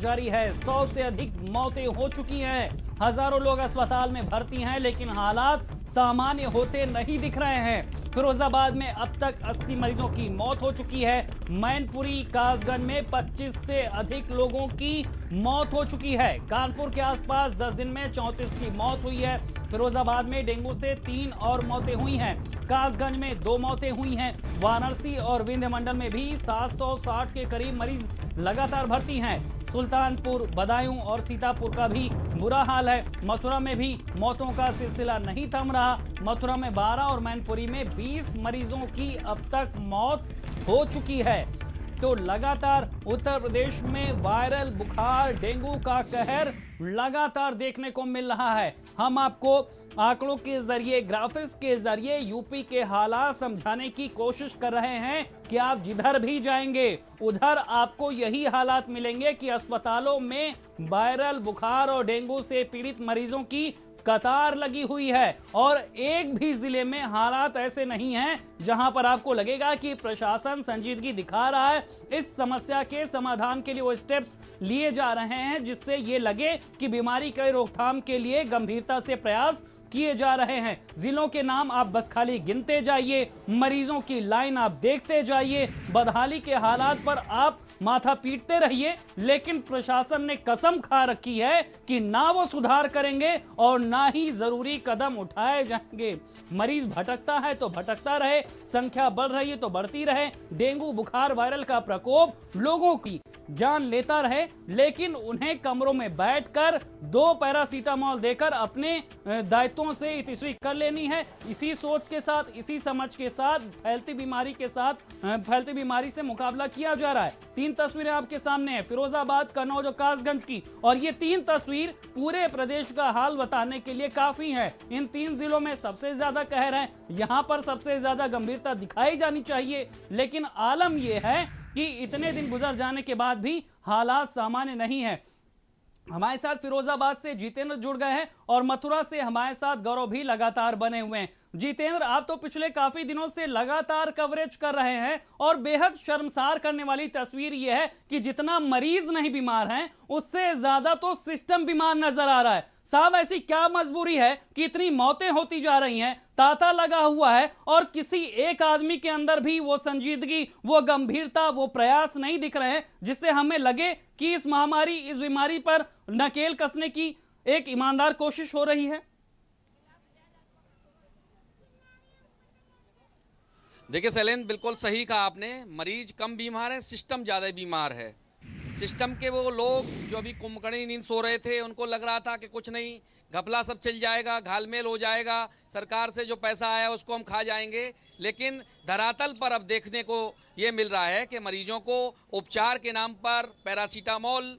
जारी है। 100 से अधिक मौतें हो चुकी हैं। हजारों लोग अस्पताल में भर्ती हैं, लेकिन हालात सामान्य होते नहीं दिख रहे हैं। फिरोजाबाद में अब तक 80 मरीजों की मौत हो चुकी है। मैनपुरी कासगंज में 25 से अधिक लोगों की मौत हो चुकी है। कानपुर के आसपास 10 दिन में 34 की मौत हुई है। फिरोजाबाद में डेंगू से 3 और मौतें हुई हैं। कासगंज में 2 मौतें हुई हैं। वाराणसी और विंध्य मंडल में भी 760 के करीब मरीज लगातार भर्ती हैं। सुल्तानपुर, बदायूं और सीतापुर का भी बुरा हाल है। मथुरा में भी मौतों का सिलसिला नहीं थम रहा। मथुरा में 12 और मैनपुरी में 20 मरीजों की अब तक मौत हो चुकी है। तो लगातार उत्तर प्रदेश में वायरल बुखार, डेंगू का कहर लगातार देखने को मिल रहा है। हम आपको आंकड़ों के जरिए, ग्राफिक्स के जरिए यूपी के हालात समझाने की कोशिश कर रहे हैं कि आप जिधर भी जाएंगे उधर आपको यही हालात मिलेंगे कि अस्पतालों में वायरल बुखार और डेंगू से पीड़ित मरीजों की कतार लगी हुई है। और एक भी जिले में हालात ऐसे नहीं हैं जहां पर आपको लगेगा कि प्रशासन संजीदगी दिखा रहा है। इस समस्या के समाधान के लिए वो स्टेप्स लिए जा रहे हैं जिससे ये लगे कि बीमारी के रोकथाम के लिए गंभीरता से प्रयास किए जा रहे हैं। जिलों के नाम आप बस खाली गिनते जाइए, मरीजों की लाइन आप देखते जाइए, बदहाली के हालात पर आप माथा पीटते रहिए, लेकिन प्रशासन ने कसम खा रखी है कि ना वो सुधार करेंगे और ना ही जरूरी कदम उठाए जाएंगे। मरीज भटकता है तो भटकता रहे, संख्या बढ़ रही है तो बढ़ती रहे, डेंगू बुखार वायरल का प्रकोप लोगों की जान लेता रहे, लेकिन उन्हें कमरों में बैठकर 2 पैरासीटामोल देकर अपने दायित्वों से इतिश्री कर लेनी है। इसी सोच के साथ, इसी समझ के साथ फैलती बीमारी से मुकाबला किया जा रहा है। 3 तस्वीरें आपके सामने हैं, फिरोजाबाद, कन्नौज और कासगंज की, और ये 3 तस्वीर पूरे प्रदेश का हाल बताने के लिए काफी है। इन 3 जिलों में सबसे ज्यादा कहर है, यहाँ पर सबसे ज्यादा गंभीरता दिखाई जानी चाहिए, लेकिन आलम यह है कि इतने दिन गुजर जाने के बाद भी हालात सामान्य नहीं है। हमारे साथ फिरोजाबाद से जितेंद्र जुड़ गए हैं और मथुरा से हमारे साथ गौरव भी लगातार बने हुए हैं। जितेंद्र, आप तो पिछले काफी दिनों से लगातार कवरेज कर रहे हैं और बेहद शर्मसार करने वाली तस्वीर यह है कि जितना मरीज नहीं बीमार हैं उससे ज्यादा तो सिस्टम बीमार नजर आ रहा है। साहब, ऐसी क्या मजबूरी है कि इतनी मौतें होती जा रही हैं, तांता लगा हुआ है और किसी एक आदमी के अंदर भी वो संजीदगी, वो गंभीरता, वो प्रयास नहीं दिख रहे हैं जिससे हमें लगे कि इस महामारी, इस बीमारी पर नकेल कसने की एक ईमानदार कोशिश हो रही है। देखिए शैलेंद्र, बिल्कुल सही कहा आपने। मरीज कम बीमार है, सिस्टम ज़्यादा बीमार है। सिस्टम के वो लोग जो अभी कुंभकर्णी नींद सो रहे थे, उनको लग रहा था कि कुछ नहीं, घपला सब चल जाएगा, घालमेल हो जाएगा, सरकार से जो पैसा आया उसको हम खा जाएंगे। लेकिन धरातल पर अब देखने को ये मिल रहा है कि मरीजों को उपचार के नाम पर पैरासीटामोल,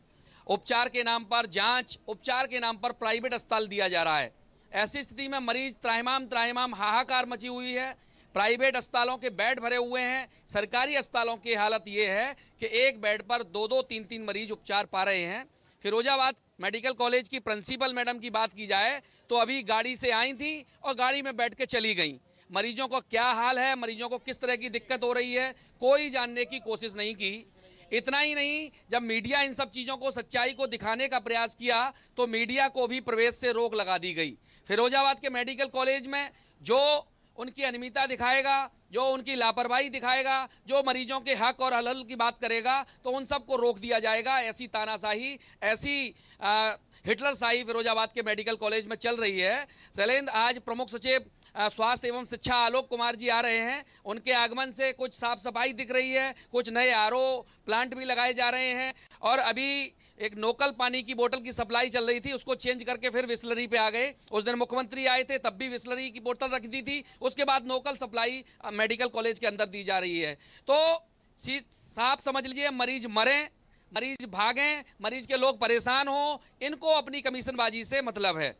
उपचार के नाम पर जांच, उपचार के नाम पर प्राइवेट अस्पताल दिया जा रहा है। ऐसी स्थिति में मरीज त्राहिमाम हाहाकार मची हुई है। प्राइवेट अस्पतालों के बेड भरे हुए हैं। सरकारी अस्पतालों की हालत ये है कि एक बेड पर 2-2, 3-3 मरीज उपचार पा रहे हैं। फिरोजाबाद मेडिकल कॉलेज की प्रिंसिपल मैडम की बात की जाए तो अभी गाड़ी से आई थी और गाड़ी में बैठ के चली गई। मरीजों को क्या हाल है, मरीजों को किस तरह की दिक्कत हो रही है, कोई जानने की कोशिश नहीं की। इतना ही नहीं, जब मीडिया इन सब चीज़ों को, सच्चाई को दिखाने का प्रयास किया तो मीडिया को भी प्रवेश से रोक लगा दी गई। फिरोजाबाद के मेडिकल कॉलेज में जो उनकी अनियमितता दिखाएगा, जो उनकी लापरवाही दिखाएगा, जो मरीजों के हक और हलल की बात करेगा, तो उन सबको रोक दिया जाएगा। ऐसी तानाशाही, ऐसी हिटलरशाही फिरोजाबाद के मेडिकल कॉलेज में चल रही है। शैलेंद्र, आज प्रमुख सचिव स्वास्थ्य एवं शिक्षा आलोक कुमार जी आ रहे हैं। उनके आगमन से कुछ साफ सफाई दिख रही है, कुछ नए आरओ प्लांट भी लगाए जा रहे हैं, और अभी एक नोकल पानी की बोतल की सप्लाई चल रही थी, उसको चेंज करके फिर बिसलरी पे आ गए। उस दिन मुख्यमंत्री आए थे, तब भी बिसलरी की बोतल रख दी थी। उसके बाद नोकल सप्लाई मेडिकल कॉलेज के अंदर दी जा रही है। तो साफ समझ लीजिए, मरीज मरें, मरीज भागें, मरीज के लोग परेशान हो, इनको अपनी कमीशनबाजी से मतलब है।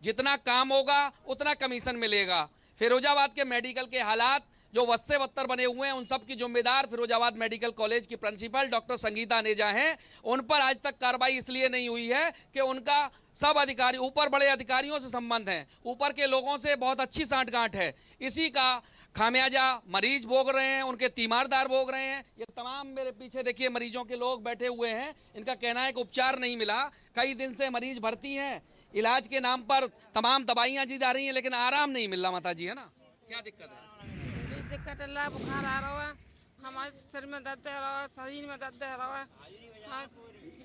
जितना काम होगा उतना कमीशन मिलेगा। फिरोजाबाद के मेडिकल के हालात जो वस्त से बदतर बने हुए हैं, उन सब की जिम्मेदार फिरोजाबाद मेडिकल कॉलेज की प्रिंसिपल डॉक्टर संगीता अनेजा हैं। उन पर आज तक कार्रवाई इसलिए नहीं हुई है कि उनका सब अधिकारी, ऊपर बड़े अधिकारियों से संबंध है, ऊपर के लोगों से बहुत अच्छी सांठगांठ है। इसी का खामियाजा मरीज भोग रहे हैं, उनके तीमारदार भोग रहे हैं। ये तमाम मेरे पीछे देखिए मरीजों के लोग बैठे हुए हैं, इनका कहना है कि उपचार नहीं मिला। कई दिन से मरीज भर्ती हैं, इलाज के नाम पर तमाम दवाइयां दी जा रही हैं, लेकिन आराम नहीं मिल रहा। माता जी, है ना, क्या दिक्कत है? दिक्कत है, बुखार आ रहा है, हमारे सिर में दर्द है रहा है, शरीर में दर्द है रहा है,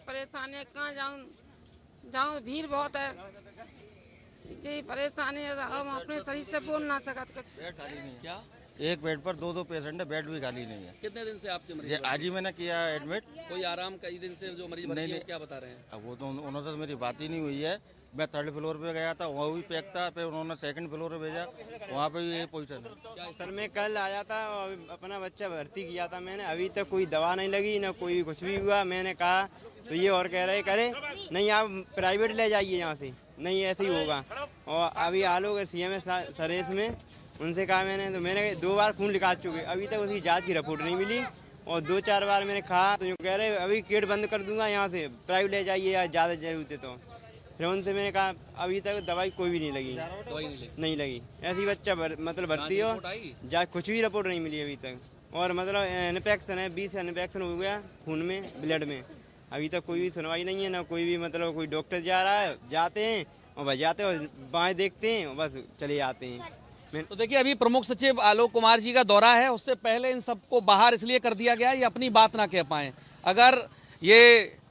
परेशानी है, कहाँ जाऊँ भीड़ बहुत है, जी परेशानी है, हम अपने शरीर से बोल ना सकते कुछ। क्या एक बेड पर दो पेशेंट है, बेड भी खाली नहीं है। कितने दिन से आपके मरीज? ये आज ही मैंने किया एडमिट। कोई आराम कई दिन से जो मरीज भर्ती हैं, क्या बता रहे हैं? अब वो तो उन्होंने तो मेरी बात ही नहीं हुई है। मैं 3rd फ्लोर पे गया था, वहाँ भी पैक था, फिर उन्होंने 2nd फ्लोर पे भेजा, वहाँ पे भी ये पोजीशन है। सर मैं कल आया था और अपना बच्चा भर्ती किया था मैंने, अभी तक कोई दवा नहीं लगी, ना कोई कुछ भी हुआ। मैंने कहा तो ये और कह रहे करे नहीं आप प्राइवेट ले जाइए यहाँ से, नहीं ऐसे ही होगा। और अभी आलोक CM सरेस में उनसे कहा मैंने, तो मैंने 2 बार खून निकाल चुके, अभी तक उसकी जांच की रिपोर्ट नहीं मिली। और 2-4 बार मैंने कहा तो कह रहे अभी गेट बंद कर दूंगा, यहाँ से प्राइवेट ले जाइए या ज़्यादा जरूरत है तो। फिर उनसे मैंने कहा अभी तक दवाई कोई भी नहीं लगी, नहीं लगी। ऐसी बच्चा मतलब भर्ती हो जांच कुछ भी रिपोर्ट नहीं मिली अभी तक। और मतलब इन्फेक्शन है, 20 इन्फेक्शन हो गया खून में, ब्लड में, अभी तक कोई भी सुनवाई नहीं है, ना कोई भी मतलब कोई डॉक्टर जा रहा है, जाते हैं और बस जाते हैं और बाएं देखते हैं और बस चले जाते हैं। तो देखिए अभी प्रमुख सचिव आलोक कुमार जी का दौरा है, उससे पहले इन सबको बाहर इसलिए कर दिया गया ये अपनी बात ना कह पाए। अगर ये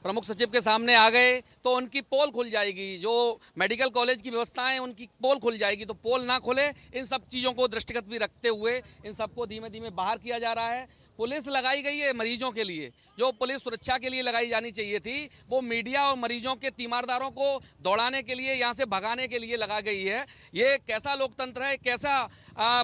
प्रमुख सचिव के सामने आ गए तो उनकी पोल खुल जाएगी, जो मेडिकल कॉलेज की व्यवस्थाएं उनकी पोल खुल जाएगी। तो पोल ना खुले, इन सब चीज़ों को दृष्टिगत भी रखते हुए इन सबको धीमे धीमे बाहर किया जा रहा है। पुलिस लगाई गई है मरीजों के लिए, जो पुलिस सुरक्षा के लिए लगाई जानी चाहिए थी, वो मीडिया और मरीजों के तीमारदारों को दौड़ाने के लिए, यहाँ से भगाने के लिए लगा गई है। ये कैसा लोकतंत्र है, कैसा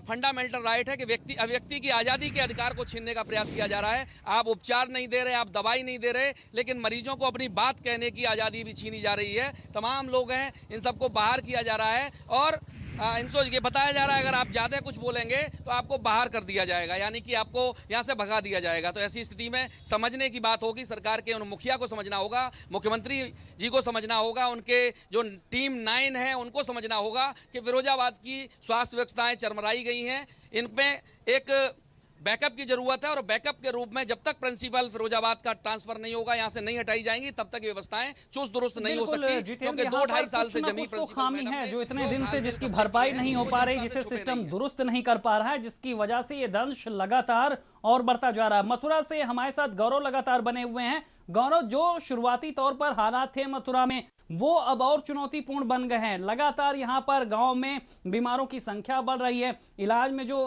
फंडामेंटल राइट है कि व्यक्ति की आज़ादी के अधिकार को छीनने का प्रयास किया जा रहा है। आप उपचार नहीं दे रहे, आप दवाई नहीं दे रहे, लेकिन मरीजों को अपनी बात कहने की आज़ादी भी छीनी जा रही है। तमाम लोग हैं, इन सबको बाहर किया जा रहा है और इनको ये बताया जा रहा है अगर आप ज़्यादा कुछ बोलेंगे तो आपको बाहर कर दिया जाएगा, यानी कि आपको यहाँ से भगा दिया जाएगा। तो ऐसी स्थिति में समझने की बात होगी, सरकार के उन मुखिया को समझना होगा, मुख्यमंत्री जी को समझना होगा, उनके जो टीम 9 है उनको समझना होगा कि फिरोजाबाद की स्वास्थ्य व्यवस्थाएं चरमराई गई हैं। इन पे एक बैकअप की जरूरत है और बैकअप के रूप में जब तक प्रिंसिपल फिरोजाबाद का ट्रांसफर नहीं होगा, यहाँ से नहीं हटाई जाएंगी, तब तक व्यवस्थाएं चुस्त दुरुस्त नहीं हो सकती, क्योंकि 2-2.5 साल से जमी तो खामी है जो इतने दिन से जिसकी भरपाई नहीं हो पा रही, जिसे सिस्टम दुरुस्त नहीं कर पा रहा है, जिसकी वजह से ये दंश लगातार और बढ़ता जा रहा है। मथुरा से हमारे साथ गौरव लगातार बने हुए हैं। गौरव, जो शुरुआती तौर पर हालात थे मथुरा में वो अब और चुनौतीपूर्ण बन गए हैं। लगातार यहाँ पर गांव में बीमारों की संख्या बढ़ रही है, इलाज में जो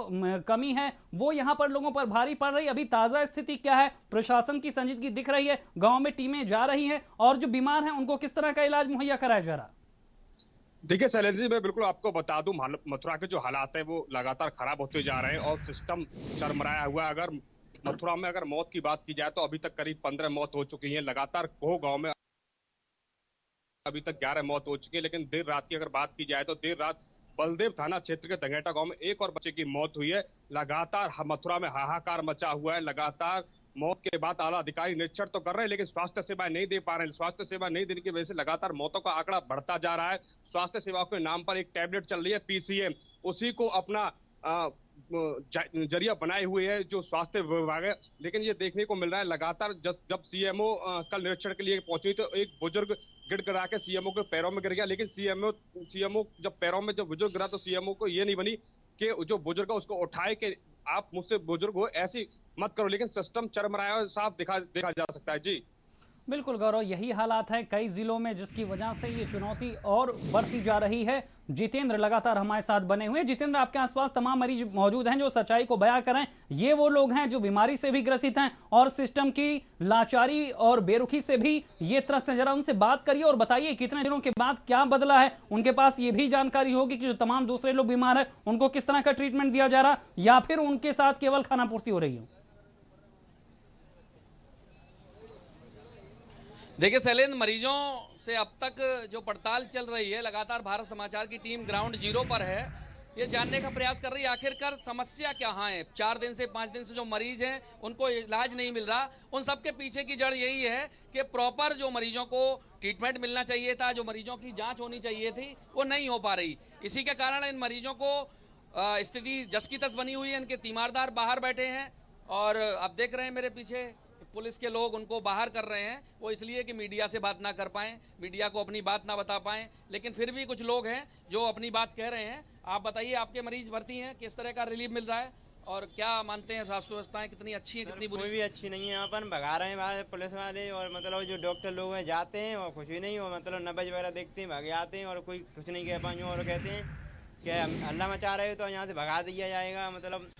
कमी है वो यहाँ पर लोगों पर भारी पड़ रही है। अभी ताजा स्थिति क्या है? प्रशासन की संजीदगी दिख रही है, गांव में टीमें जा रही हैं और जो बीमार हैं उनको किस तरह का इलाज मुहैया कराया जा रहा है? देखिए शैलेंद्र जी, मैं बिल्कुल आपको बता दूं, मथुरा के जो हालात है वो लगातार खराब होते जा रहे हैं और सिस्टम चरमराया हुआ है। अगर मथुरा में अगर मौत की बात की जाए तो अभी तक करीब 15 मौत हो चुकी है। लगातार कोह गांव में अभी तक 11 मौत हो चुकी है। लेकिन देर रात की अगर बात की जाए तो देर रात बलदेव थाना क्षेत्र के दंगेटा गांव में एक और बच्चे की मौत हुई है। लगातार मथुरा में हाहाकार मचा हुआ है। लगातार मौत के बाद आला अधिकारी निरीक्षण तो कर रहे हैं, लेकिन स्वास्थ्य सेवाएं नहीं दे पा रहे हैं। स्वास्थ्य सेवा नहीं देने की वजह से लगातार मौतों का आंकड़ा बढ़ता जा रहा है। स्वास्थ्य सेवाओं के नाम पर एक टैबलेट चल रही है PCM, उसी को अपना जरिया बनाए हुए है जो स्वास्थ्य विभाग है। लेकिन ये देखने को मिल रहा है लगातार जब CMO कल निरीक्षण के लिए पहुंची तो एक बुजुर्ग गिड़गिड़ा के CMO के पैरों में गिर गया। लेकिन CMO जब पैरों में जब बुजुर्ग गिरा तो CMO को ये नहीं बनी कि जो बुजुर्ग है उसको उठाए कि आप मुझसे बुजुर्ग हो, ऐसी मत करो। लेकिन सिस्टम चरमराया और साफ देखा जा सकता है। जी बिल्कुल गौरव, यही हालात है कई जिलों में, जिसकी वजह से ये चुनौती और बढ़ती जा रही है। जितेंद्र लगातार हमारे साथ बने हुए हैं। जितेंद्र, आपके आसपास तमाम मरीज मौजूद हैं जो सच्चाई को बयां करें। ये वो लोग हैं जो बीमारी से भी ग्रसित हैं और सिस्टम की लाचारी और बेरुखी से भी ये त्रस्त हैं। जरा उनसे बात करिए और बताइए कितने दिनों के बाद क्या बदला है। उनके पास ये भी जानकारी होगी कि जो तमाम दूसरे लोग बीमार हैं उनको किस तरह का ट्रीटमेंट दिया जा रहा या फिर उनके साथ केवल खाना पूर्ति हो रही है। देखिए शैलेंद्र, मरीजों से अब तक जो पड़ताल चल रही है, लगातार भारत समाचार की टीम ग्राउंड जीरो पर है, ये जानने का प्रयास कर रही है आखिरकार समस्या क्या है। 4 दिन से 5 दिन से जो मरीज हैं उनको इलाज नहीं मिल रहा। उन सब के पीछे की जड़ यही है कि प्रॉपर जो मरीजों को ट्रीटमेंट मिलना चाहिए था, जो मरीजों की जांच होनी चाहिए थी, वो नहीं हो पा रही। इसी के कारण इन मरीजों को स्थिति जस की तस बनी हुई है। इनके तीमारदार बाहर बैठे हैं और आप देख रहे हैं मेरे पीछे पुलिस के लोग उनको बाहर कर रहे हैं। वो इसलिए कि मीडिया से बात ना कर पाएं, मीडिया को अपनी बात ना बता पाएं, लेकिन फिर भी कुछ लोग हैं जो अपनी बात कह रहे हैं। आप बताइए, आपके मरीज भर्ती हैं, किस तरह का रिलीफ मिल रहा है और क्या मानते हैं स्वास्थ्य व्यवस्थाएं कितनी अच्छी हैं, कितनी कोई बुरी? भी अच्छी नहीं है। यहाँ पर भगा रहे हैं पुलिस वाले, और मतलब जो डॉक्टर लोग हैं जाते हैं और कुछ भी नहीं, और मतलब नब्ज वगैरह देखते हैं भाग आते हैं और कोई कुछ नहीं कह पाए, और कहते हैं कि अल्लाह मचा रहे हो तो यहाँ से भगा दिया जाएगा। मतलब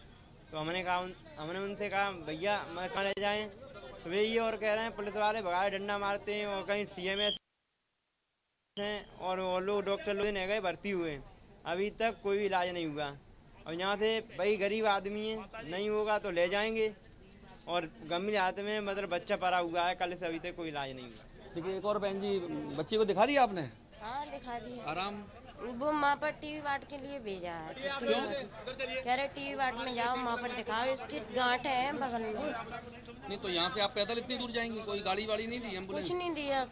तो हमने उनसे कहा भैया मैं कहाँ ले जाएँ, तो वे ये और कह रहे हैं पुलिस वाले भगाए डंडा मारते हैं, और कहीं CMS हैं और वो लोग डॉक्टर लोग गए भर्ती हुए, अभी तक कोई भी इलाज नहीं हुआ। और यहाँ से भाई गरीब आदमी है, नहीं होगा तो ले जाएंगे, और गंभीर हालत में मतलब बच्चा पड़ा हुआ है, कल से अभी तक कोई इलाज नहीं हुआ। देखिए एक और बहन जी, बच्ची को दिखा दिया आपने? हाँ दिखा दी। आराम? वो माँ पर टीवी वार्ड के लिए भेजा है, कह रहे टीवी वार्ड में जाओ, माँ पर दिखाओ, इसकी गांठ है बगल में। नहीं तो यहाँ से आप पैदल इतनी दूर जाएंगी? कोई गाड़ी वाड़ी नहीं दी, एम्बुलेंस? कुछ नहीं दिया,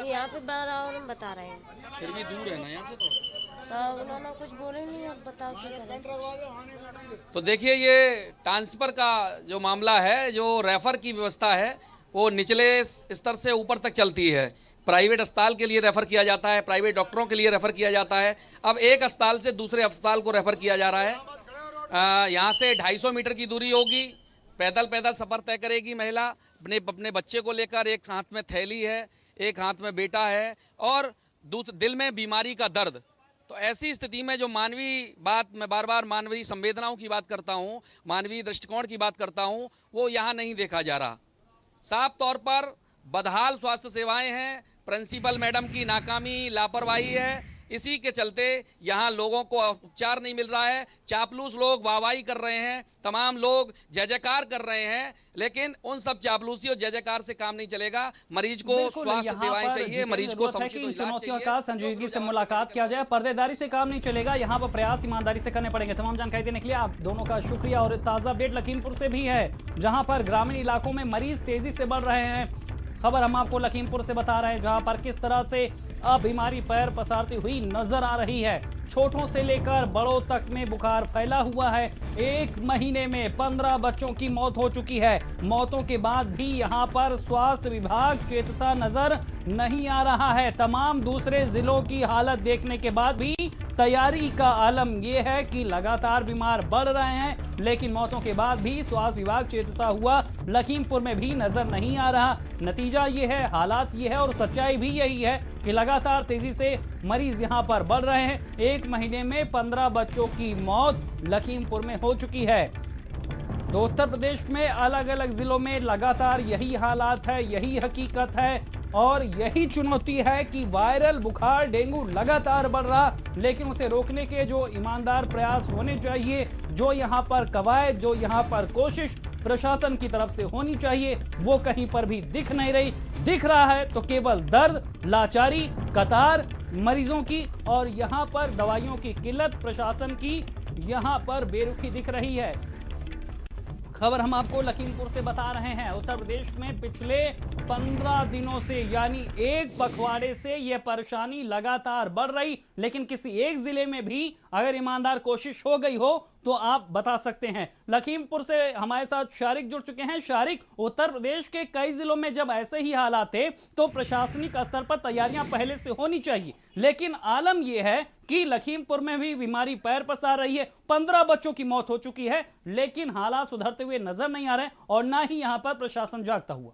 यहाँ पे और बता रहे हैं। फिर भी दूर है ना यहाँ से, तो उन्होंने कुछ बोले नहीं, अब बताओ क्या करें। तो देखिए ये ट्रांसफर का जो मामला है, जो रेफर की व्यवस्था है वो निचले स्तर से ऊपर तक चलती है। प्राइवेट अस्पताल के लिए रेफर किया जाता है, प्राइवेट डॉक्टरों के लिए रेफर किया जाता है। अब एक अस्पताल से दूसरे अस्पताल को रेफर किया जा रहा है। यहाँ से 250 मीटर की दूरी होगी, पैदल सफर तय करेगी महिला अपने बच्चे को लेकर। एक हाथ में थैली है, एक हाथ में बेटा है और दिल में बीमारी का दर्द। तो ऐसी स्थिति में जो मानवीय बात, मैं बार बार मानवीय संवेदनाओं की बात करता हूँ, मानवीय दृष्टिकोण की बात करता हूँ, वो यहाँ नहीं देखा जा रहा। साफ तौर पर बदहाल स्वास्थ्य सेवाएं हैं, प्रिंसिपल मैडम की नाकामी, लापरवाही है। इसी के चलते यहाँ लोगों को उपचार नहीं मिल रहा है। चापलूस लोग वाहवाही कर रहे हैं, तमाम लोग जय जयकार कर रहे हैं, लेकिन उन सब चापलूसी और जय जयकार से काम नहीं चलेगा। मरीज को स्वास्थ्य सेवाएं चाहिए, मरीज को समुचित इलाज चुनौतियों का संजीदगी से मुलाकात किया जाए। पर्देदारी से काम नहीं चलेगा, यहाँ पर प्रयास ईमानदारी से करने पड़ेंगे। तमाम जानकारी देने के लिए आप दोनों का शुक्रिया। और ताजा अपडेट लखीमपुर से भी है, जहाँ पर ग्रामीण इलाकों में मरीज तेजी से बढ़ रहे हैं। खबर हम आपको लखीमपुर से बता रहे हैं, जहां पर किस तरह से अब बीमारी पैर पसारती हुई नजर आ रही है। छोटों से लेकर बड़ों तक में बुखार फैला हुआ है। एक महीने में 15 बच्चों की मौत हो चुकी है। मौतों के बाद भी यहां पर स्वास्थ्य विभाग चेतता नजर नहीं आ रहा है। तमाम दूसरे जिलों की हालत देखने के बाद भी तैयारी का आलम यह है कि लगातार बीमार बढ़ रहे हैं, लेकिन मौतों के बाद भी स्वास्थ्य विभाग चेतता हुआ लखीमपुर में भी नजर नहीं आ रहा। नतीजा ये है, हालात ये है और सच्चाई भी यही है कि लगातार तेजी से मरीज यहां पर बढ़ रहे हैं। एक महीने में 15 बच्चों की मौत लखीमपुर में हो चुकी है। तो उत्तर प्रदेश में अलग अलग जिलों में लगातार यही हालात है, यही हकीकत है और यही चुनौती है कि वायरल बुखार, डेंगू लगातार बढ़ रहा, लेकिन उसे रोकने के जो ईमानदार प्रयास होने चाहिए, जो यहाँ पर कवायद, जो यहाँ पर कोशिश प्रशासन की तरफ से होनी चाहिए, वो कहीं पर भी दिख नहीं रही। दिख रहा है तो केवल दर्द, लाचारी, कतार मरीजों की और यहाँ पर दवाइयों की किल्लत, प्रशासन की यहाँ पर बेरुखी दिख रही है। खबर हम आपको लखीमपुर से बता रहे हैं। उत्तर प्रदेश में पिछले 15 दिनों से, यानी एक पखवाड़े से यह परेशानी लगातार बढ़ रही, लेकिन किसी एक जिले में भी अगर ईमानदार कोशिश हो गई हो तो आप बता सकते हैं। लखीमपुर से हमारे साथ शारिक जुड़ चुके हैं। शारिक, उत्तर प्रदेश के कई जिलों में जब ऐसे ही हालात थे तो प्रशासनिक स्तर पर तैयारियां पहले से होनी चाहिए, लेकिन आलम यह है कि लखीमपुर में भी बीमारी पैर पसार रही है। 15 बच्चों की मौत हो चुकी है, लेकिन हालात सुधरते हुए नजर नहीं आ रहे और ना ही यहाँ पर प्रशासन जागता हुआ।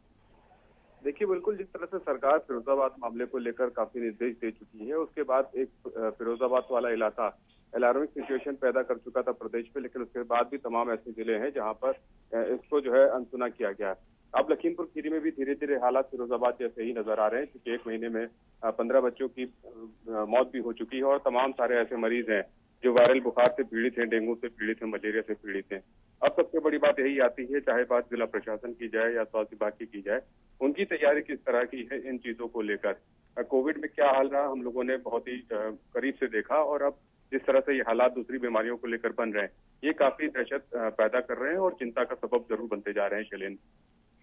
देखिए, बिल्कुल जिस तरह से सरकार फिरोजाबाद मामले को लेकर काफी निर्देश दे चुकी है, उसके बाद एक फिरोजाबाद वाला इलाका अलार्मिंग सिचुएशन पैदा कर चुका था प्रदेश में, लेकिन उसके बाद भी तमाम ऐसे जिले हैं जहां पर इसको जो है अनसुना किया गया है। अब लखीमपुर खीरी में भी धीरे धीरे हालात फिरोजाबाद जैसे ही नजर आ रहे हैं, क्योंकि एक महीने में 15 बच्चों की मौत भी हो चुकी है और तमाम सारे ऐसे मरीज हैं जो वायरल बुखार से पीड़ित हैं, डेंगू से पीड़ित हैं, मलेरिया से पीड़ित हैं। अब सबसे बड़ी बात यही आती है, चाहे बात जिला प्रशासन की जाए या स्वास्थ्य विभाग की जाए, उनकी तैयारी किस तरह की है इन चीजों को लेकर। कोविड में क्या हाल रहा हम लोगों ने बहुत ही करीब से देखा, और अब जिस तरह से ये हालात दूसरी बीमारियों को लेकर बन रहे हैं, ये काफी दहशत पैदा कर रहे हैं और चिंता का सबब जरूर बनते जा रहे हैं। शैलेंद्र,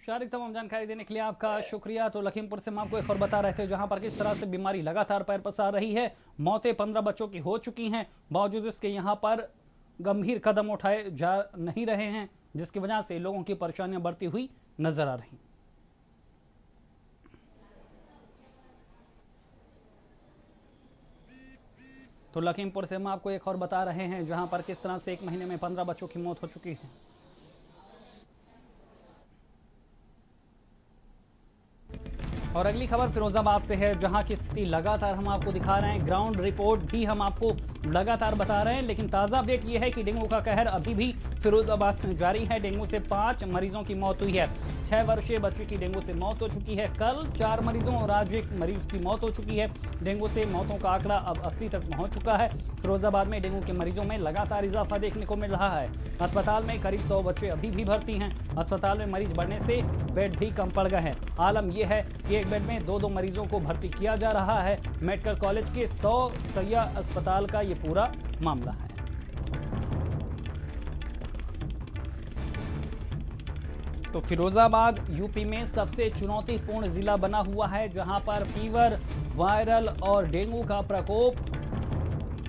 शारिक, तमाम जानकारी देने के लिए आपका शुक्रिया। तो लखीमपुर से हम आपको एक और बता रहे थे, जहां पर किस तरह से बीमारी लगातार पैर पसार रही है। मौतें 15 बच्चों की हो चुकी हैं, बावजूद इसके यहाँ पर गंभीर कदम उठाए जा नहीं रहे हैं, जिसकी वजह से लोगों की परेशानियां बढ़ती हुई नजर आ रही। तो लखीमपुर से हम आपको एक और बता रहे हैं, जहां पर किस तरह से एक महीने में 15 बच्चों की मौत हो चुकी है। और अगली खबर फिरोजाबाद से है, जहां की स्थिति लगातार हम आपको दिखा रहे हैं, ग्राउंड रिपोर्ट भी हम आपको लगातार बता रहे हैं। लेकिन ताज़ा अपडेट यह है कि डेंगू का कहर अभी भी फिरोजाबाद में जारी है। डेंगू से 5 मरीजों की मौत हुई है। 6 वर्षीय बच्चे की डेंगू से मौत हो चुकी है। कल 4 मरीजों और आज 1 मरीज की मौत हो चुकी है। डेंगू से मौतों का आंकड़ा अब 80 तक पहुंच चुका है। फिरोजाबाद में डेंगू के मरीजों में लगातार इजाफा देखने को मिल रहा है। अस्पताल में करीब 100 बच्चे अभी भी भर्ती हैं। अस्पताल में मरीज बढ़ने से बेड भी कम पड़ गए हैं। आलम यह है कि एक बेड में 2-2 मरीजों को भर्ती किया जा रहा है। मेडिकल कॉलेज के 100 सैया अस्पताल का ये पूरा मामला है। तो फिरोजाबाद यूपी में सबसे चुनौतीपूर्ण जिला बना हुआ है, जहां पर फीवर, वायरल और डेंगू का प्रकोप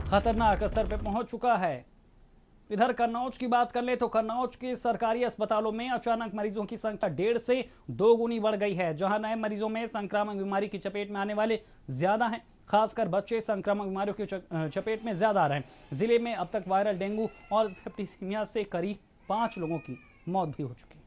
खतरनाक स्तर पर पहुंच चुका है। इधर कन्नौज की बात कर ले तो कन्नौज के सरकारी अस्पतालों में अचानक मरीजों की संख्या 1.5 से 2 गुनी बढ़ गई है। जहां नए मरीजों में संक्रामक बीमारी की चपेट में आने वाले ज्यादा हैं। खासकर बच्चे संक्रामक बीमारियों की चपेट में ज्यादा आ रहे हैं। जिले में अब तक वायरल डेंगू और सेप्टिसिमिया से करीब 5 लोगों की मौत भी हो चुकी है।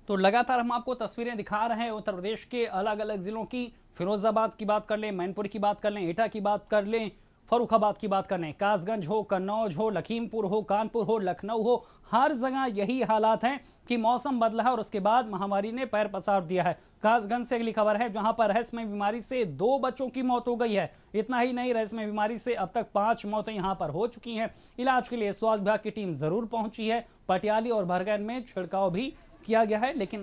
तो लगातार हम आपको तस्वीरें दिखा रहे हैं उत्तर प्रदेश के अलग अलग जिलों की। फिरोजाबाद की बात कर लें, मैनपुर की बात कर लें, एटा की बात कर लें, फर्रुखाबाद की बात कर लें, कासगंज हो, कन्नौज हो, लखीमपुर हो, कानपुर हो, लखनऊ हो, हर जगह यही हालात हैं कि मौसम बदला है और उसके बाद महामारी ने पैर पसार दिया है। कासगंज से अगली खबर है, जहां पर रहस्यमय बीमारी से 2 बच्चों की मौत हो गई है। इतना ही नहीं, रहस्यमय बीमारी से अब तक 5 मौतें यहां पर हो चुकी हैं। इलाज के लिए स्वास्थ्य विभाग की टीम जरूर पहुंची है। पटियाली और भरगैन में छिड़काव भी किया गया है, लेकिन